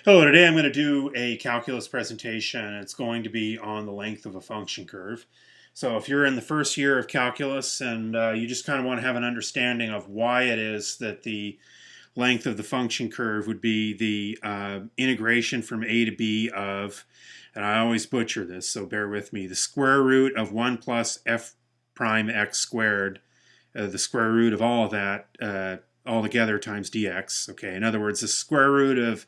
Hello, today I'm going to do a calculus presentation. It's going to be on the length of a function curve. So if you're in the first year of calculus and you just kind of want to have an understanding of why it is that the length of the function curve would be the integration from a to b of, and I always butcher this, so bear with me, the square root of 1 plus f prime x squared, the square root of all of that all together times dx. Okay, in other words, the square root of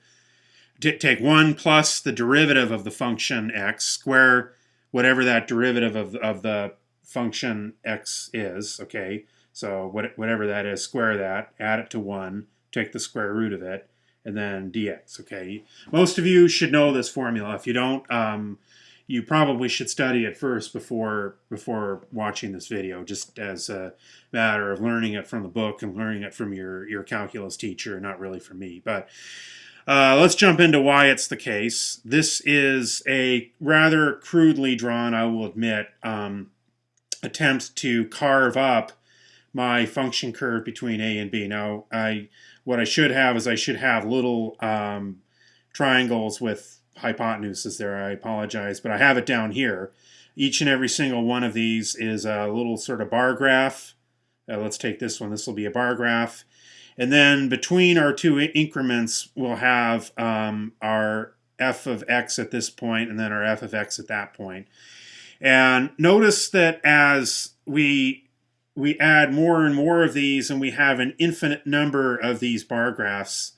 take 1 plus the derivative of the function x, square whatever that derivative of the function x is, okay? So whatever that is, square that, add it to 1, take the square root of it, and then dx, okay? Most of you should know this formula. If you don't, you probably should study it first before watching this video, just as a matter of learning it from the book and learning it from your calculus teacher, not really from me. But let's jump into why it's the case. This is a rather crudely drawn, I will admit, attempt to carve up my function curve between a and b. Now, what I should have is I should have little triangles with hypotenuses there. I apologize, but I have it down here. Each and every single one of these is a little sort of bar graph. Let's take this one. This will be a bar graph. And then between our two increments, we'll have our f of x at this point and then our f of x at that point. And notice that as we add more and more of these and we have an infinite number of these bar graphs,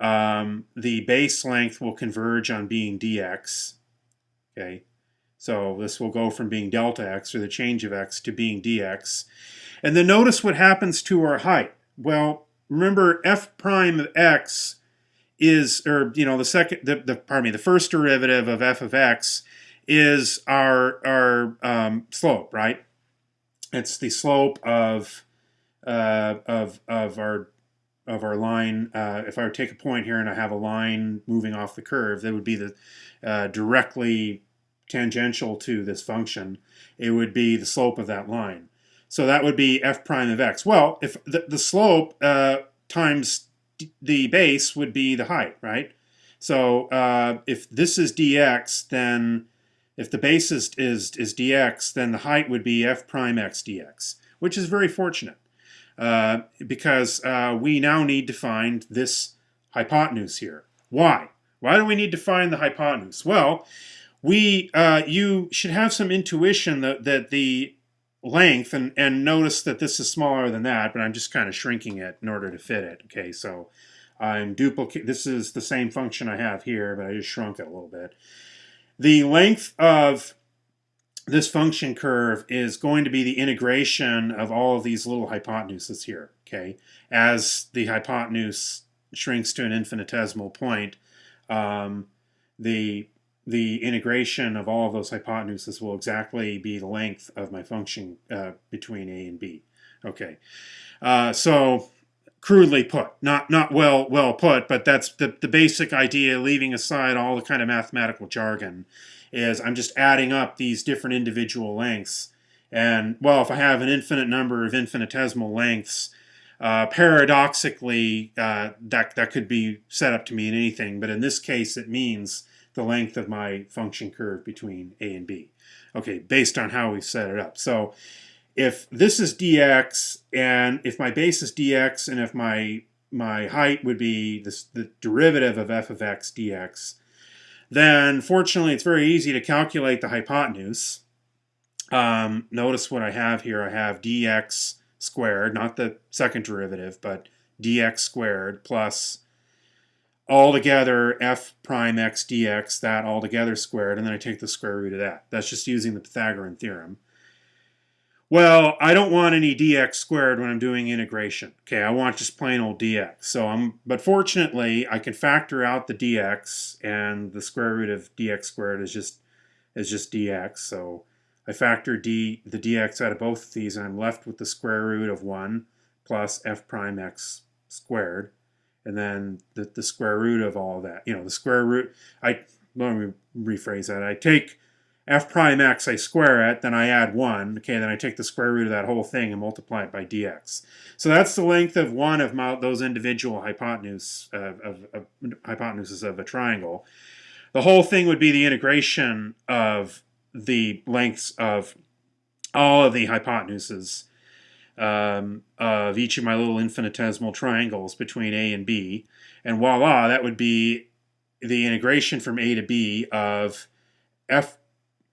the base length will converge on being dx. Okay, so this will go from being delta x, or the change of x, to being dx. And then notice what happens to our height. Well, remember, f prime of x is, or the first derivative of f of x is our slope, right? It's the slope of our line. If I were to take a point here and I have a line moving off the curve, that would be the directly tangential to this function. It would be the slope of that line. So that would be f prime of x. Well, if the slope times the base would be the height, right? So if this is dx, then if the base is dx, then the height would be f prime x dx, which is very fortunate because we now need to find this hypotenuse here. Why? Why do we need to find the hypotenuse? Well, you should have some intuition that the length, and notice that this is smaller than that, but I'm just kind of shrinking it in order to fit it. Okay, so I'm duplicating. This is the same function I have here, but I just shrunk it a little bit. The length of this function curve is going to be the integration of all of these little hypotenuses here. Okay, as the hypotenuse shrinks to an infinitesimal point, the integration of all of those hypotenuses will exactly be the length of my function between a and b. Okay, so crudely put, not well put, but that's the basic idea, leaving aside all the kind of mathematical jargon, is I'm just adding up these different individual lengths. And, well, if I have an infinite number of infinitesimal lengths, paradoxically, that could be set up to mean anything, but in this case it means the length of my function curve between a and b. Okay, based on how we set it up. So if this is dx, and if my base is dx, and if my height would be the derivative of f of x dx, then fortunately it's very easy to calculate the hypotenuse. Notice what I have here. I have dx squared, not the second derivative, but dx squared plus altogether f prime x dx, that altogether squared, and then I take the square root of that. That's just using the Pythagorean theorem. Well, I don't want any dx squared when I'm doing integration. Okay, I want just plain old dx. But fortunately, I can factor out the dx, and the square root of dx squared is just dx. So I factor the dx out of both of these, and I'm left with the square root of 1 plus f prime x squared. And then the square root of all of that. The square root, let me rephrase that. I take f prime x, I square it, then I add 1. Okay, then I take the square root of that whole thing and multiply it by dx. So that's the length of one of those individual hypotenuses of a triangle. The whole thing would be the integration of the lengths of all of the hypotenuses of each of my little infinitesimal triangles between A and B. And voila, that would be the integration from A to B of f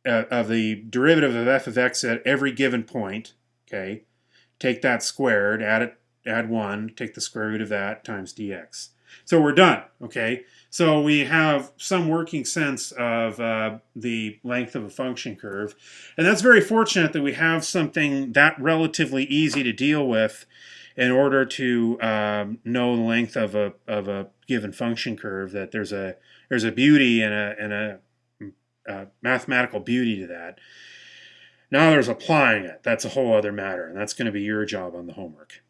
of the derivative of f of x at every given point. Okay, take that squared, add 1, take the square root of that times dx. So we're done. Okay, so we have some working sense of the length of a function curve, and that's very fortunate that we have something that relatively easy to deal with in order to know the length of a given function curve. That there's a beauty and a mathematical beauty to that. Now there's applying it. That's a whole other matter, and that's going to be your job on the homework.